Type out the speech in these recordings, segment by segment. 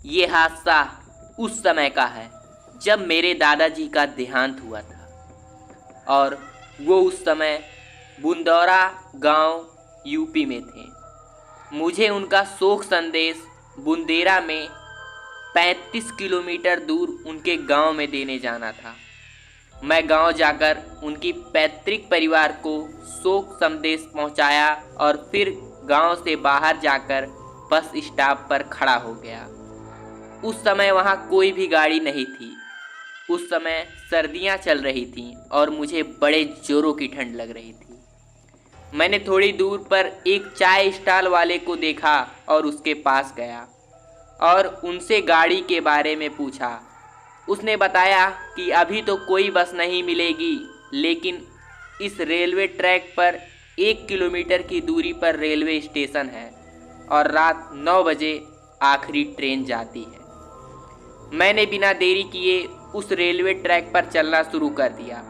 ये हादसा उस समय का है जब मेरे दादाजी का देहांत हुआ था और वो उस समय बुंदौरा गांव यूपी में थे। मुझे उनका शोक संदेश बुंदेरा में 35 किलोमीटर दूर उनके गांव में देने जाना था। मैं गांव जाकर उनकी पैतृक परिवार को शोक संदेश पहुंचाया और फिर गांव से बाहर जाकर बस स्टॉप पर खड़ा हो गया। उस समय वहां कोई भी गाड़ी नहीं थी। उस समय सर्दियां चल रही थीं और मुझे बड़े जोरों की ठंड लग रही थी। मैंने थोड़ी दूर पर एक चाय स्टॉल वाले को देखा और उसके पास गया और उनसे गाड़ी के बारे में पूछा। उसने बताया कि अभी तो कोई बस नहीं मिलेगी, लेकिन इस रेलवे ट्रैक पर 1 किलोमीटर की दूरी पर रेलवे स्टेशन है और रात 9 बजे आखिरी ट्रेन जाती है। मैंने बिना देरी किए उस रेलवे ट्रैक पर चलना शुरू कर दिया।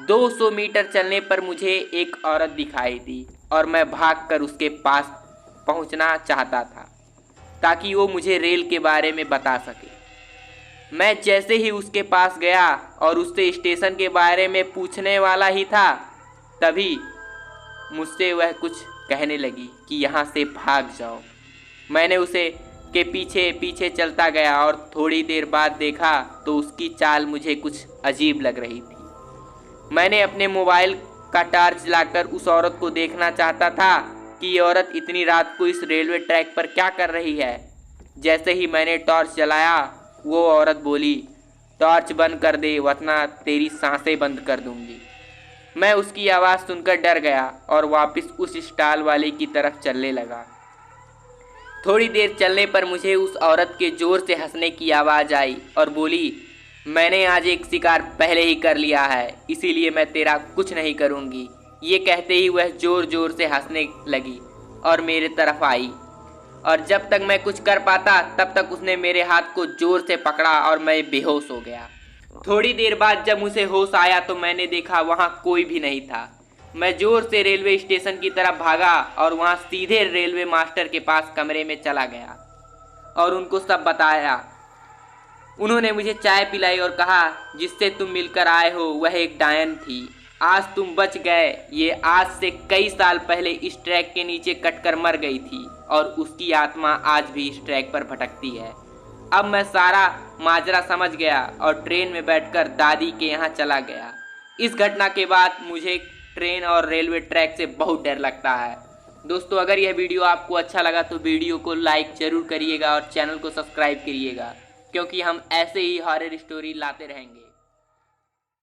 200 मीटर चलने पर मुझे एक औरत दिखाई दी और मैं भागकर उसके पास पहुंचना चाहता था ताकि वो मुझे रेल के बारे में बता सके। मैं जैसे ही उसके पास गया और उससे स्टेशन के बारे में पूछने वाला ही था, तभी मुझसे वह कुछ कहने लगी कि यहाँ से भाग जाओ। मैंने उसे के पीछे पीछे चलता गया और थोड़ी देर बाद देखा तो उसकी चाल मुझे कुछ अजीब लग रही थी। मैंने अपने मोबाइल का टॉर्च जलाकर उस औरत को देखना चाहता था कि ये औरत इतनी रात को इस रेलवे ट्रैक पर क्या कर रही है। जैसे ही मैंने टॉर्च जलाया, वो औरत बोली, टॉर्च बंद कर दे वरना तेरी सांसें बंद कर दूंगी। मैं उसकी आवाज़ सुनकर डर गया और वापस उस स्टॉल वाले की तरफ चलने लगा। थोड़ी देर चलने पर मुझे उस औरत के ज़ोर से हंसने की आवाज़ आई और बोली, मैंने आज एक शिकार पहले ही कर लिया है, इसीलिए मैं तेरा कुछ नहीं करूँगी। ये कहते ही वह ज़ोर ज़ोर से हंसने लगी और मेरे तरफ आई और जब तक मैं कुछ कर पाता तब तक उसने मेरे हाथ को ज़ोर से पकड़ा और मैं बेहोश हो गया। थोड़ी देर बाद जब मुझे होश आया तो मैंने देखा वहाँ कोई भी नहीं था। मैं ज़ोर से रेलवे स्टेशन की तरफ भागा और वहाँ सीधे रेलवे मास्टर के पास कमरे में चला गया और उनको सब बताया। उन्होंने मुझे चाय पिलाई और कहा, जिससे तुम मिलकर आए हो वह एक डायन थी। आज तुम बच गए। ये आज से कई साल पहले इस ट्रैक के नीचे कटकर मर गई थी और उसकी आत्मा आज भी इस ट्रैक पर भटकती है। अब मैं सारा माजरा समझ गया और ट्रेन में बैठकर दादी के यहाँ चला गया। इस घटना के बाद मुझे ट्रेन और रेलवे ट्रैक से बहुत डर लगता है। दोस्तों, अगर यह वीडियो आपको अच्छा लगा तो वीडियो को लाइक ज़रूर करिएगा और चैनल को सब्सक्राइब करिएगा, क्योंकि हम ऐसे ही हॉरर स्टोरी लाते रहेंगे।